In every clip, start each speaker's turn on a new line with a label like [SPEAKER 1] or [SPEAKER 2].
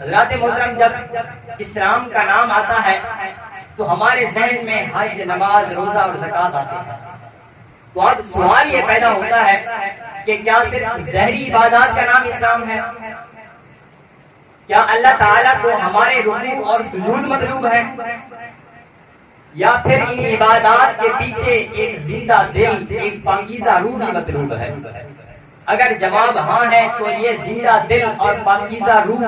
[SPEAKER 1] حضرات محترم، جب اسلام کا نام آتا ہے تو ہمارے ذہن میں حج، نماز، روزہ اور زکوٰۃ آتے ہیں۔ تو اب سوال یہ پیدا ہوتا ہے کہ کیا صرف ظاہری عبادات کا نام اسلام ہے؟ کیا اللہ تعالیٰ کو ہمارے رکوع اور سجود مطلوب ہے، یا پھر ان عبادات کے پیچھے ایک زندہ دل، ایک پاکیزہ روح بھی مطلوب ہے؟ اگر جواب ہاں ہے تو یہ زندہ دل اور پاکیزہ روح،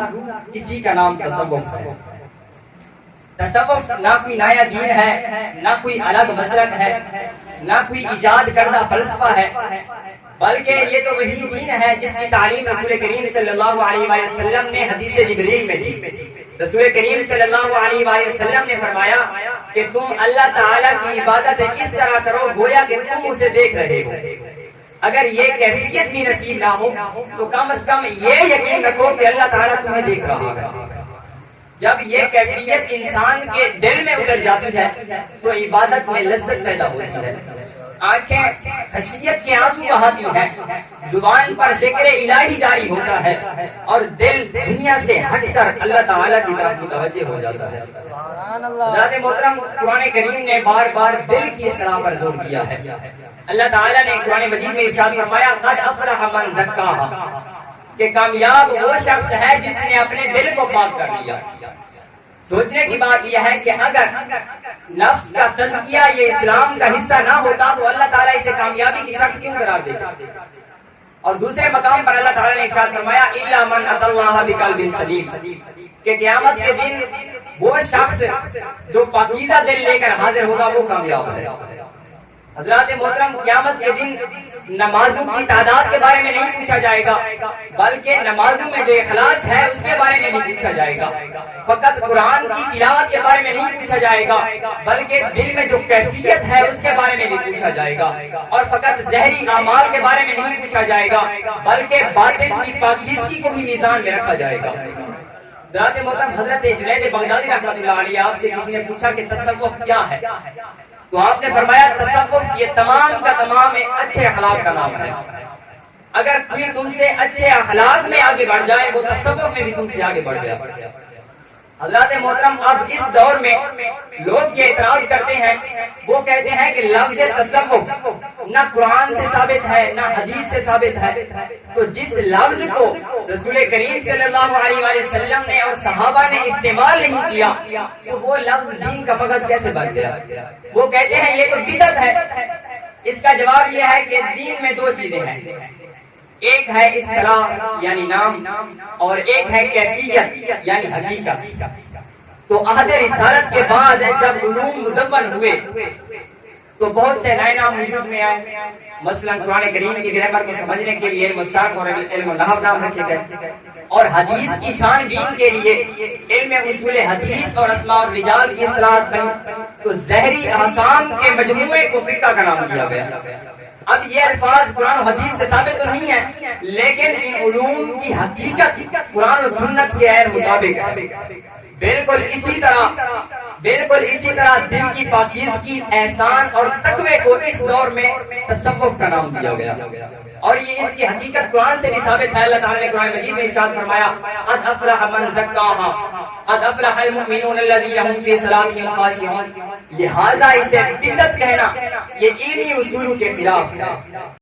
[SPEAKER 1] اسی کا نام تصوف ہے۔ تصوف نہ کوئی نیا دین ہے، نہ کوئی الگ مسلک ہے، نہ کوئی ایجاد کردہ فلسفہ ہے، بلکہ یہ تو وہی دین ہے جس کی تعلیم رسول کریم صلی اللہ علیہ وآلہ وسلم نے حدیث جبریل میں دی۔ رسول کریم صلی اللہ علیہ وآلہ وسلم نے فرمایا کہ تم اللہ تعالیٰ کی عبادت اس طرح کرو گویا کہ تم اسے دیکھ رہے ہو۔ اگر یہ کیفیت بھی نصیب نہ ہو تو کم از کم یہ یقین رکھو کہ اللہ تعالیٰ تمہیں دیکھ رہا ہے۔ جب یہ کیفیت انسان کے دل میں اتر جاتی ہے تو عبادت میں لذت پیدا ہوتی ہے، آنکھیں خشیت کے آنسو بہاتی ہیں، زبان پر ذکر الہی جاری ہوتا ہے، اور دل دنیا سے ہٹ کر اللہ تعالیٰ کی طرف متوجہ ہو جاتا ہے۔ حضرات محترم، قرآن کریم نے بار بار دل کی اصلاح پر زور دیا ہے۔ اللہ تعالیٰ نے قرآن مجید میں ارشاد فرمایا قد افلح من زکاھا، کہ کامیاب وہ شخص ہے جس نے اپنے دل کو پاک کر لیا۔ سوچنے کی بات یہ ہے کہ اگر نفس کا تزکیہ یہ اسلام کا حصہ نہ ہوتا تو اللہ تعالیٰ اسے کامیابی کی شرط کیوں قرار دیتا؟ اور دوسرے مقام پر اللہ تعالیٰ نے ارشاد فرمایا الا من اتى اللہ بقلب سلیم، کہ قیامت کے دن وہ شخص جو پاکیزہ دل لے کر حاضر ہوگا وہ کامیاب ہے۔ حضرات محترم، قیامت کے دن نمازوں کی تعداد کے بارے میں نہیں پوچھا جائے گا، بلکہ نمازوں میں جو اخلاص ہے اس کے بارے میں نہیں پوچھا جائے گا۔ فقط قرآن کی تلاوت کے بارے میں نہیں پوچھا جائے گا، بلکہ دل میں جو کیفیت ہے اس کے بارے میں بھی پوچھا جائے گا۔ اور فقط ظاہری اعمال کے بارے میں نہیں پوچھا جائے گا، بلکہ باطن کی پاکیزگی کو بھی میزان میں رکھا جائے گا۔ حضرات محترم، حضرت جنید بغدادی رحمۃ اللہ علیہ آپ سے کسی نے پوچھا کہ تصوف کیا ہے، تو آپ نے فرمایا تصوف یہ تمام کا تمام ایک اچھے اخلاق کا نام ہے۔ اگر کوئی تم سے اچھے اخلاق میں آگے بڑھ جائے وہ تصوف میں بھی تم سے آگے بڑھ گیا۔ حضرات محترم، اب اس دور میں لوگ یہ اعتراض کرتے ہیں، وہ کہتے ہیں کہ لفظ تصوف نہ قرآن سے ثابت ہے نہ حدیث سے ثابت ہے، تو جس لفظ کو رسول کریم صلی اللہ علیہ وآلہ وسلم نے اور صحابہ نے استعمال نہیں کیا تو وہ لفظ دین کا مغز کیسے بن گیا؟ وہ کہتے ہیں یہ تو بدعت ہے۔ اس کا جواب یہ ہے کہ دین میں دو چیزیں ہیں، ایک ہے اصطلاح یعنی نام، اور ایک ہے کیفیت یعنی حقیقت۔ تو عہد رسالت کے بعد جب علوم مدون ہوئے تو بہت سے نئے نام وجود میں آئے، مثلا قرآن کریم کی گرامر کو سمجھنے کے لیے علم الصرف اور علم النحو نام رکھے گئے، اور حدیث کی چھان بین کے لیے علم اصول حدیث اور اسماء الرجال کی اصطلاحات بنی، تو ظاہری احکام کے مجموعے کو فقہ کا نام دیا گیا۔ اب یہ الفاظ قرآن و حدیث سے ثابت تو نہیں ہے، لیکن ان علوم کی حقیقت قرآن و سنت کے عین مطابق ہے۔ بالکل اسی طرح دل کی پاکیزگی، احسان اور تقوی کو اس دور میں تصوف کا نام دیا گیا، اور یہ اس کی حقیقت قرآن سے بھی ثابت ہے۔ اللہ تعالیٰ نے قرآن مجید میں ارشاد فرمایا قد افلح من زکاھا قد افلح المؤمنون الذین هم فی صلاتهم خاشعون، لہذا اسے بدعت کہنا یہ علمی اصولوں کے خلاف ہے۔